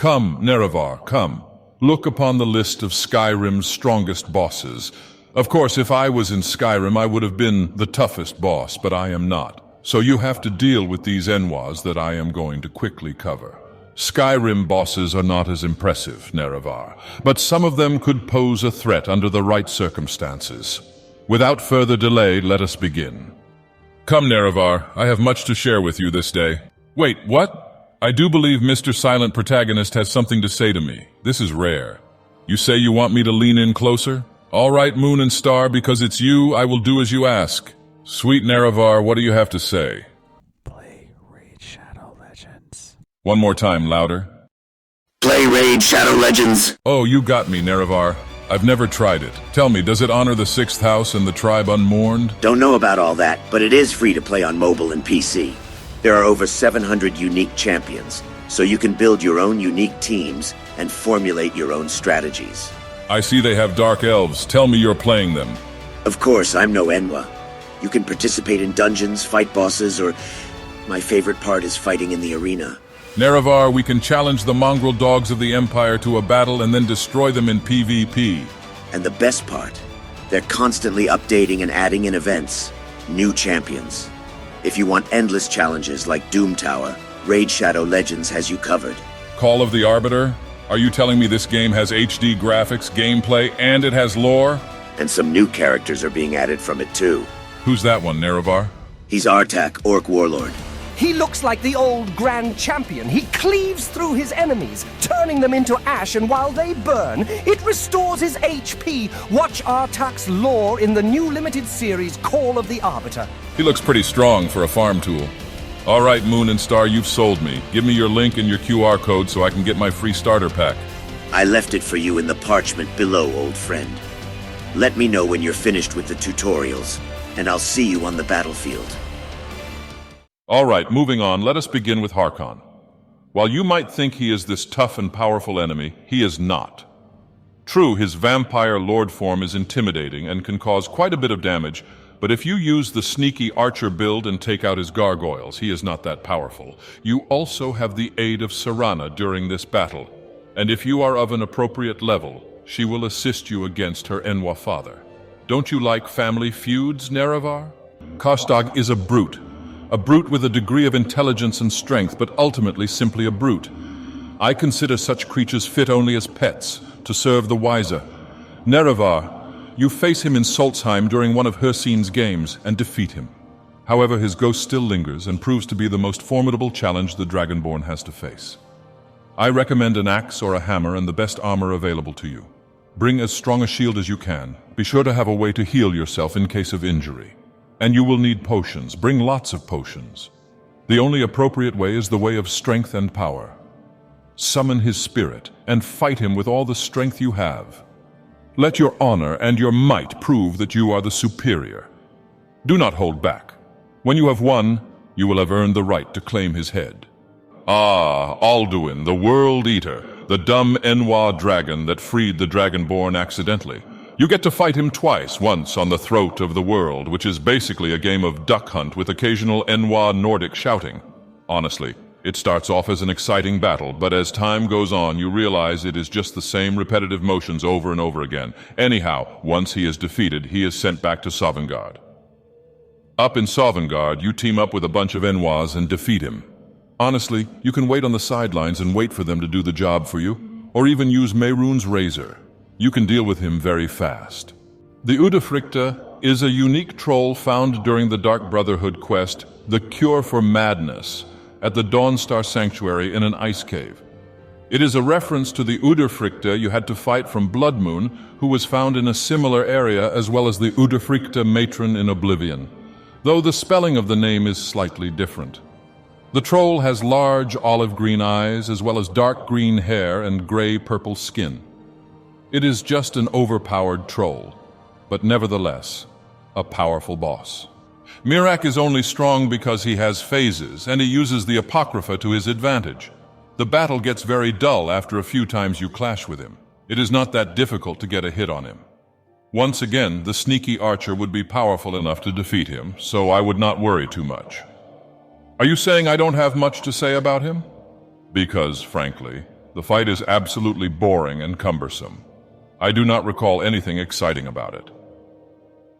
Come, Nerevar, come. Look upon the list of Skyrim's strongest bosses. Of course, if I was in Skyrim, I would have been the toughest boss, but I am not. So you have to deal with these Enwas that I am going to quickly cover. Skyrim bosses are not as impressive, Nerevar, but some of them could pose a threat under the right circumstances. Without further delay, let us begin. Come, Nerevar, I have much to share with you this day. Wait, what? I do believe Mr. Silent Protagonist has something to say to me. This is rare. You say you want me to lean in closer? All right, Moon and Star, because it's you, I will do as you ask. Sweet Nerevar, what do you have to say? Play Raid Shadowlegends. One more time, louder. Play Raid Shadowlegends. Oh, you got me, Nerevar. I've never tried it. Tell me, does it honor the 6th house and the tribe unmourned? Don't know about all that, but it is free to play on mobile and PC. There are over 700 unique champions, so you can build your own unique teams and formulate your own strategies. I see they have dark elves. Tell me you're playing them. Of course, I'm no Enwa. You can participate in dungeons, fight bosses, or my favorite part is fighting in the arena. Nerevar, we can challenge the mongrel dogs of the Empire to a battle and then destroy them in PvP. And the best part, they're constantly updating and adding in events, new champions. If you want endless challenges like Doom Tower, Raid Shadowlegends has you covered. Call of the Arbiter? Are you telling me this game has HD graphics, gameplay, and it has lore? And some new characters are being added from it too. Who's that one, Nerevar? He's Artak, Orc Warlord. He looks like the old Grand Champion. He cleaves through his enemies, turning them into ash, and while they burn, it restores his HP. Watch Artak's lore in the new limited series, Call of the Arbiter. He looks pretty strong for a farm tool. All right, Moon and Star, you've sold me. Give me your link and your QR code so I can get my free starter pack. I left it for you in the parchment below, old friend. Let me know when you're finished with the tutorials, and I'll see you on the battlefield. All right, moving on, let us begin with Harkon. While you might think he is this tough and powerful enemy, he is not. True, his vampire lord form is intimidating and can cause quite a bit of damage, but if you use the sneaky archer build and take out his gargoyles, he is not that powerful. You also have the aid of Serana during this battle, and if you are of an appropriate level, she will assist you against her Enwa father. Don't you like family feuds, Nerevar? Karstaag is a brute with a degree of intelligence and strength, but ultimately simply a brute. I consider such creatures fit only as pets, to serve the wiser. Nerevar, you face him in Solstheim during one of Hircine's games and defeat him. However, his ghost still lingers and proves to be the most formidable challenge the Dragonborn has to face. I recommend an axe or a hammer and the best armor available to you. Bring as strong a shield as you can. Be sure to have a way to heal yourself in case of injury. And you will need potions. Bring lots of potions. The only appropriate way is the way of strength and power. Summon his spirit and fight him with all the strength you have. Let your honor and your might prove that you are the superior. Do not hold back. When you have won, you will have earned the right to claim his head. Ah, Alduin, the World Eater, the dumb Enwa dragon that freed the Dragonborn accidentally. You get to fight him twice, once on the throat of the world, which is basically a game of duck hunt with occasional Enwa Nordic shouting. Honestly, it starts off as an exciting battle, but as time goes on, you realize it is just the same repetitive motions over and over again. Anyhow, once he is defeated, he is sent back to Sovngarde. Up in Sovngarde, you team up with a bunch of Enwas and defeat him. Honestly, you can wait on the sidelines and wait for them to do the job for you, or even use Mehrunes' razor. You can deal with him very fast. The Udefrykte is a unique troll found during the Dark Brotherhood quest, The Cure for Madness, at the Dawnstar Sanctuary in an ice cave. It is a reference to the Udefrykte you had to fight from Blood Moon, who was found in a similar area, as well as the Udefrykte matron in Oblivion, though the spelling of the name is slightly different. The troll has large olive green eyes, as well as dark green hair and gray-purple skin. It is just an overpowered troll, but nevertheless, a powerful boss. Miraak is only strong because he has phases, and he uses the Apocrypha to his advantage. The battle gets very dull after a few times you clash with him. It is not that difficult to get a hit on him. Once again, the sneaky archer would be powerful enough to defeat him, so I would not worry too much. Are you saying I don't have much to say about him? Because, frankly, The fight is absolutely boring and cumbersome. I do not recall anything exciting about it.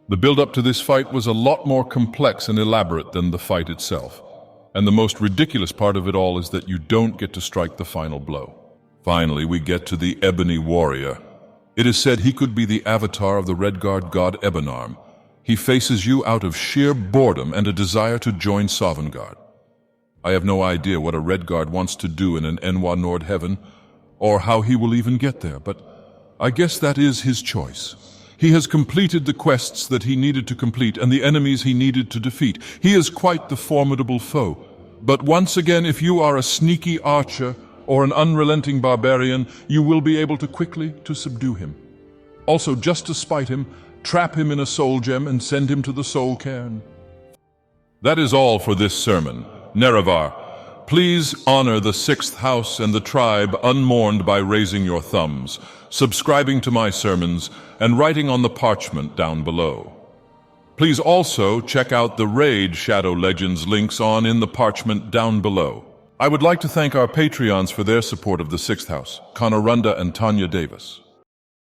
The build-up to this fight was a lot more complex and elaborate than the fight itself. And the most ridiculous part of it all is that you don't get to strike the final blow. Finally, we get to the Ebony Warrior. It is said he could be the avatar of the Redguard god Ebonarm. He faces you out of sheer boredom and a desire to join Sovngarde. I have no idea what a Redguard wants to do in an Enwa Nord heaven, or how he will even get there, but I guess that is his choice. He has completed the quests that he needed to complete and the enemies he needed to defeat. He is quite the formidable foe. But once again, if you are a sneaky archer or an unrelenting barbarian, you will be able to quickly subdue him. Also, just to spite him, trap him in a soul gem and send him to the soul cairn. That is all for this sermon. Nerevar, please honor the 6th house and the tribe unmourned by raising your thumbs, subscribing to my sermons, and writing on the parchment down below. Please also check out the Raid Shadowlegends links in the parchment down below. I would like to thank our Patreons for their support of the 6th house, Conorunda and Tanya Davis.